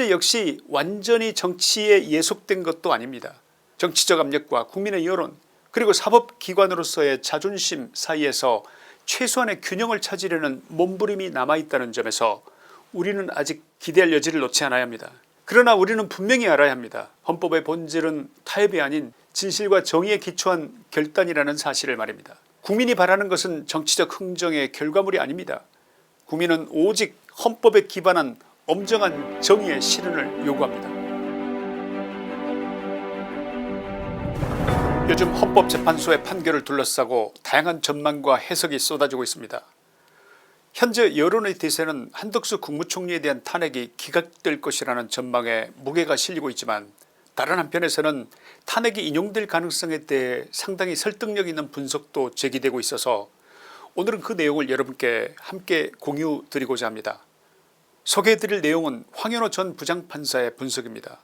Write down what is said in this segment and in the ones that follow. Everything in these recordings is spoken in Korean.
역시 완전히 정치에 예속된 것도 아닙니다. 정치적 압력과 국민의 여론 그리고 사법기관으로서의 자존심 사이에서 최소한의 균형을 찾으려는 몸부림이 남아있다는 점에서 우리는 아직 기대할 여지를 놓지 않아야 합니다. 그러나 우리는 분명히 알아야 합니다. 헌법의 본질은 타협이 아닌 진실과 정의에 기초한 결단이라는 사실을 말입니다. 국민이 바라는 것은 정치적 흥정의 결과물이 아닙니다. 국민은 오직 헌법에 기반한 엄정한 정의의 실현을 요구합니다. 요즘 헌법재판소의 판결을 둘러싸고 다양한 전망과 해석이 쏟아지고 있습니다. 현재 여론의 대세는 한덕수 국무총리에 대한 탄핵이 기각될 것이라는 전망에 무게가 실리고 있지만, 다른 한편에서는 탄핵이 인용될 가능성에 대해 상당히 설득력 있는 분석도 제기되고 있어서 오늘은 그 내용을 여러분께 함께 공유 드리고자 합니다. 소개해드릴 내용은 황현호 전 부장판사의 분석입니다.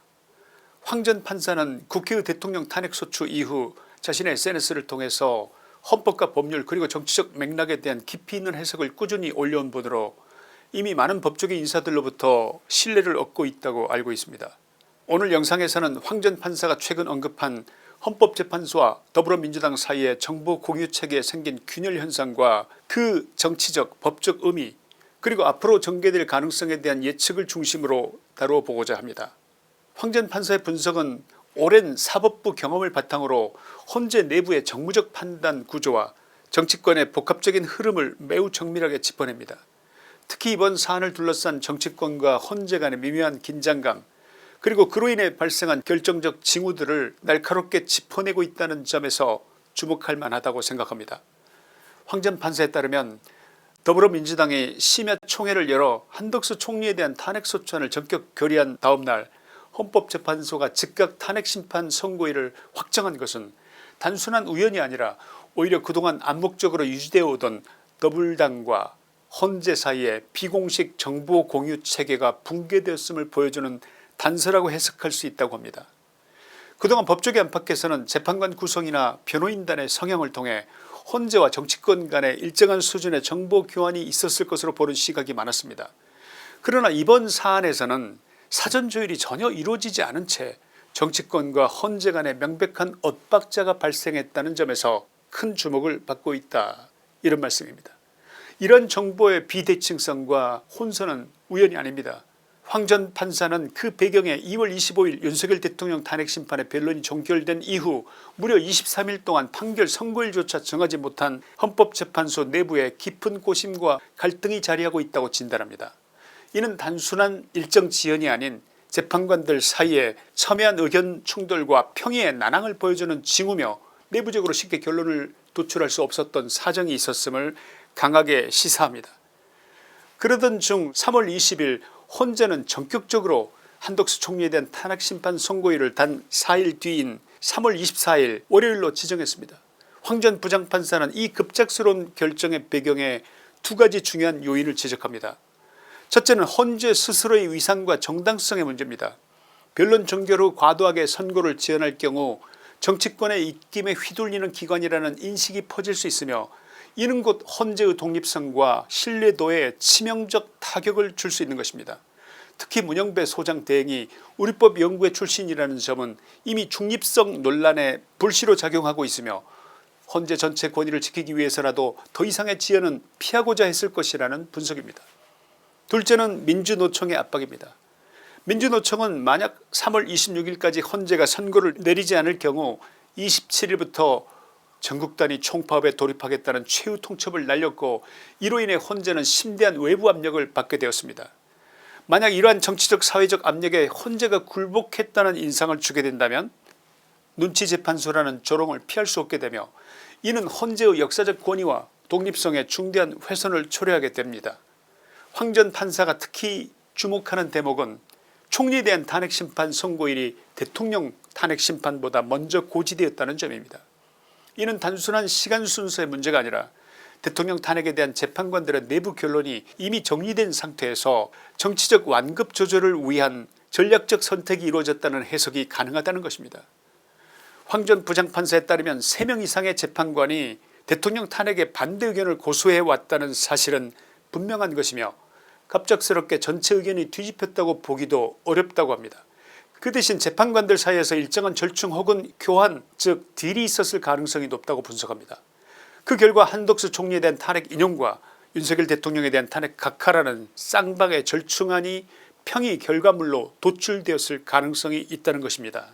황 전 판사는 국회의 대통령 탄핵소추 이후 자신의 SNS를 통해서 헌법과 법률 그리고 정치적 맥락에 대한 깊이 있는 해석을 꾸준히 올려온 분으로 이미 많은 법조계 인사들로부터 신뢰를 얻고 있다고 알고 있습니다. 오늘 영상에서는 황 전 판사가 최근 언급한 헌법재판소와 더불어민주당 사이의 정보 공유체계에 생긴 균열 현상과 그 정치적 법적 의미 그리고 앞으로 전개될 가능성에 대한 예측을 중심으로 다루어 보고자 합니다. 황 전 판사의 분석은 오랜 사법부 경험을 바탕으로 헌재 내부의 정무적 판단 구조와 정치권의 복합적인 흐름을 매우 정밀하게 짚어냅니다. 특히 이번 사안을 둘러싼 정치권과 헌재 간의 미묘한 긴장감 그리고 그로 인해 발생한 결정적 징후들을 날카롭게 짚어내고 있다는 점에서 주목할 만하다고 생각합니다. 황 전 판사에 따르면 더불어민주당이 심야 총회를 열어 한덕수 총리에 대한 탄핵소추안을 전격 결의한 다음날 헌법재판소가 즉각 탄핵심판 선고일을 확정한 것은 단순한 우연이 아니라 오히려 그동안 암묵적으로 유지되어 오던 더불당과 헌재 사이의 비공식 정보 공유 체계가 붕괴되었음을 보여주는 단서라고 해석할 수 있다고 합니다. 그동안 법조계 안팎에서는 재판관 구성이나 변호인단의 성향을 통해 헌재와 정치권 간의 일정한 수준의 정보 교환이 있었을 것으로 보는 시각이 많았습니다. 그러나 이번 사안에서는 사전 조율이 전혀 이루어지지 않은 채 정치권과 헌재 간의 명백한 엇박자가 발생했다는 점에서 큰 주목을 받고 있다, 이런 말씀입니다. 이런 정보의 비대칭성과 혼선은 우연이 아닙니다. 황 전 판사는 그 배경에 2월 25일 윤석열 대통령 탄핵심판의 변론이 종결된 이후 무려 23일 동안 판결 선고일조차 정하지 못한 헌법재판소 내부에 깊은 고심과 갈등이 자리하고 있다고 진단합니다. 이는 단순한 일정 지연이 아닌 재판관들 사이에 첨예한 의견 충돌과 평의의 난항을 보여주는 징후며 내부적으로 쉽게 결론을 도출할 수 없었던 사정이 있었음을 강하게 시사합니다. 그러던 중 3월 20일 헌재는 전격적으로 한덕수 총리에 대한 탄핵심판 선고일을 단 4일 뒤인 3월 24일 월요일로 지정했습니다. 황 전 부장판사는 이 급작스러운 결정의 배경에 두 가지 중요한 요인을 지적합니다. 첫째는 헌재 스스로의 위상과 정당성의 문제입니다. 변론 종결 후 과도하게 선고를 지연할 경우 정치권의 입김에 휘둘리는 기관이라는 인식이 퍼질 수 있으며, 이는 곧 헌재의 독립성과 신뢰도에 치명적 타격을 줄 수 있는 것입니다. 특히 문영배 소장 대행이 우리법 연구회 출신이라는 점은 이미 중립성 논란에 불시로 작용하고 있으며 헌재 전체 권위를 지키기 위해서라도 더 이상의 지연은 피하고자 했을 것이라는 분석입니다. 둘째는 민주노총의 압박입니다. 민주노총은 만약 3월 26일까지 헌재가 선고를 내리지 않을 경우 27일부터 전국단위 총파업에 돌입하겠다는 최후 통첩을 날렸고, 이로 인해 헌재는 심대한 외부 압력을 받게 되었습니다. 만약 이러한 정치적 사회적 압력에 헌재가 굴복했다는 인상을 주게 된다면 눈치재판소라는 조롱을 피할 수 없게 되며, 이는 헌재의 역사적 권위와 독립성에 중대한 훼손을 초래하게 됩니다. 황 전 판사가 특히 주목하는 대목은 총리에 대한 탄핵심판 선고일이 대통령 탄핵심판보다 먼저 고지되었다는 점입니다. 이는 단순한 시간 순서의 문제가 아니라 대통령 탄핵에 대한 재판관들의 내부 결론이 이미 정리된 상태에서 정치적 완급 조절을 위한 전략적 선택이 이루어졌다는 해석이 가능하다는 것입니다. 황 전 부장판사에 따르면 3명 이상의 재판관이 대통령 탄핵에 반대 의견을 고수해 왔다는 사실은 분명한 것이며, 갑작스럽게 전체 의견이 뒤집혔다고 보기도 어렵다고 합니다. 그 대신 재판관들 사이에서 일정한 절충 혹은 교환 즉 딜이 있었을 가능성이 높다고 분석합니다. 그 결과 한덕수 총리에 대한 탄핵 인용과 윤석열 대통령에 대한 탄핵 각하라는 쌍방의 절충안이 평의 결과물로 도출되었을 가능성이 있다는 것입니다.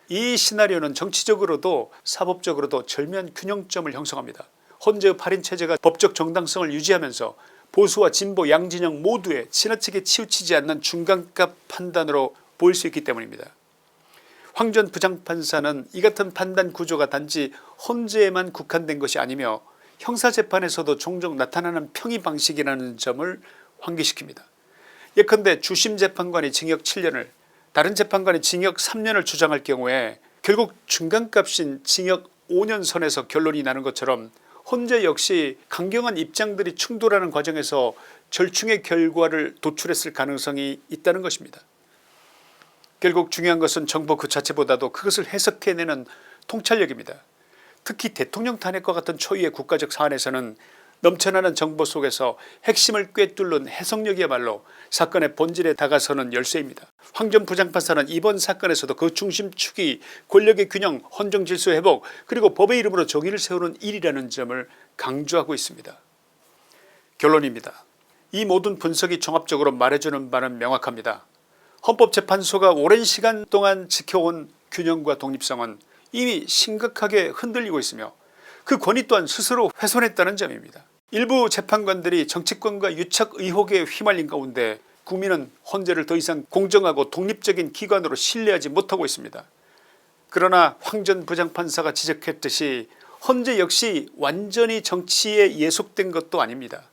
이 시나리오는 정치적으로도 사법적으로도 절묘한 균형점을 형성합니다. 헌재의 8인 체제가 법적 정당성을 유지하면서 보수와 진보 양진영 모두에 지나치게 치우치지 않는 중간값 판단으로 보일 수 있기 때문입니다. 황 전 부장판사는 이 같은 판단 구조가 단지 헌재에만 국한된 것이 아니며 형사재판에서도 종종 나타나는 평의 방식이라는 점을 환기시킵니다. 예컨대 주심 재판관이 징역 7년을 다른 재판관이 징역 3년을 주장할 경우에 결국 중간값인 징역 5년 선에서 결론이 나는 것처럼 헌재 역시 강경한 입장들이 충돌하는 과정에서 절충의 결과를 도출했을 가능성이 있다는 것입니다. 결국 중요한 것은 정보 그 자체보다도 그것을 해석해내는 통찰력입니다. 특히 대통령 탄핵과 같은 초유의 국가적 사안에서는 넘쳐나는 정보 속에서 핵심을 꿰뚫는 해석력이야말로 사건의 본질에 다가서는 열쇠입니다. 황 전 부장판사는 이번 사건에서도 그 중심축이 권력의 균형, 헌정질서 회복 그리고 법의 이름으로 정의를 세우는 일이라는 점을 강조하고 있습니다. 결론입니다. 이 모든 분석이 종합적으로 말해주는 바는 명확합니다. 헌법재판소가 오랜 시간 동안 지켜온 균형과 독립성은 이미 심각하게 흔들리고 있으며 그 권위 또한 스스로 훼손했다는 점입니다. 일부 재판관들이 정치권과 유착 의혹에 휘말린 가운데 국민은 헌재를 더 이상 공정하고 독립적인 기관으로 신뢰하지 못하고 있습니다. 그러나 황 전 부장판사가 지적했듯이 헌재 역시 완전히 정치에 예속된 것도 아닙니다.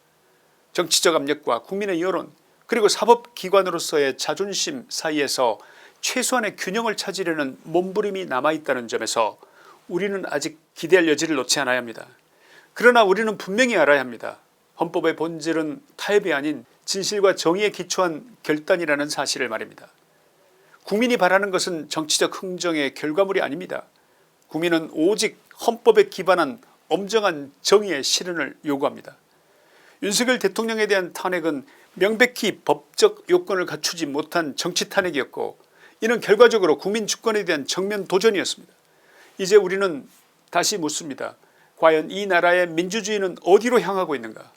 정치적 압력과 국민의 여론 그리고 사법기관으로서의 자존심 사이에서 최소한의 균형을 찾으려는 몸부림이 남아있다는 점에서 우리는 아직 기대할 여지를 놓지 않아야 합니다. 그러나 우리는 분명히 알아야 합니다. 헌법의 본질은 타협이 아닌 진실과 정의에 기초한 결단이라는 사실을 말입니다. 국민이 바라는 것은 정치적 흥정의 결과물이 아닙니다. 국민은 오직 헌법에 기반한 엄정한 정의의 실현을 요구합니다. 윤석열 대통령에 대한 탄핵은 명백히 법적 요건을 갖추지 못한 정치 탄핵이었고 이는 결과적으로 국민 주권에 대한 정면 도전이었습니다. 이제 우리는 다시 묻습니다. 과연 이 나라의 민주주의는 어디로 향하고 있는가.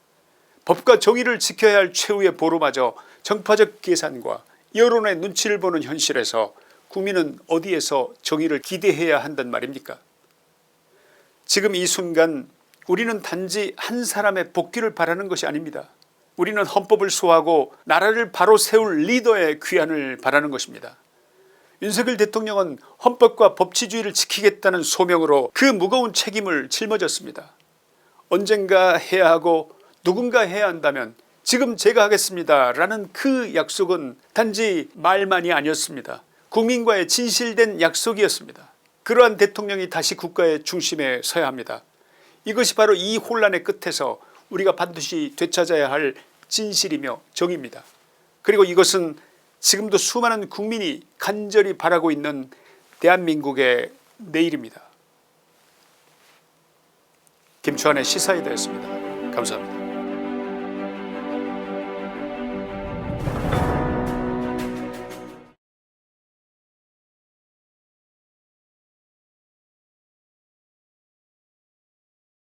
법과 정의를 지켜야 할 최후의 보루마저 정파적 계산과 여론의 눈치를 보는 현실에서 국민은 어디에서 정의를 기대해야 한단 말입니까. 지금 이 순간 우리는 단지 한 사람의 복귀를 바라는 것이 아닙니다. 우리는 헌법을 수호하고 나라를 바로 세울 리더의 귀환을 바라는 것입니다. 윤석열 대통령은 헌법과 법치주의를 지키겠다는 소명으로 그 무거운 책임을 짊어졌습니다. 언젠가 해야 하고 누군가 해야 한다면 지금 제가 하겠습니다 라는 그 약속은 단지 말만이 아니었습니다. 국민과의 진실된 약속이었습니다. 그러한 대통령이 다시 국가의 중심에 서야 합니다. 이것이 바로 이 혼란의 끝에서 우리가 반드시 되찾아야 할 진실이며 정의입니다. 그리고 이것은 지금도 수많은 국민이 간절히 바라고 있는 대한민국의 내일입니다. 김초한의 시사이다였습니다. 감사합니다.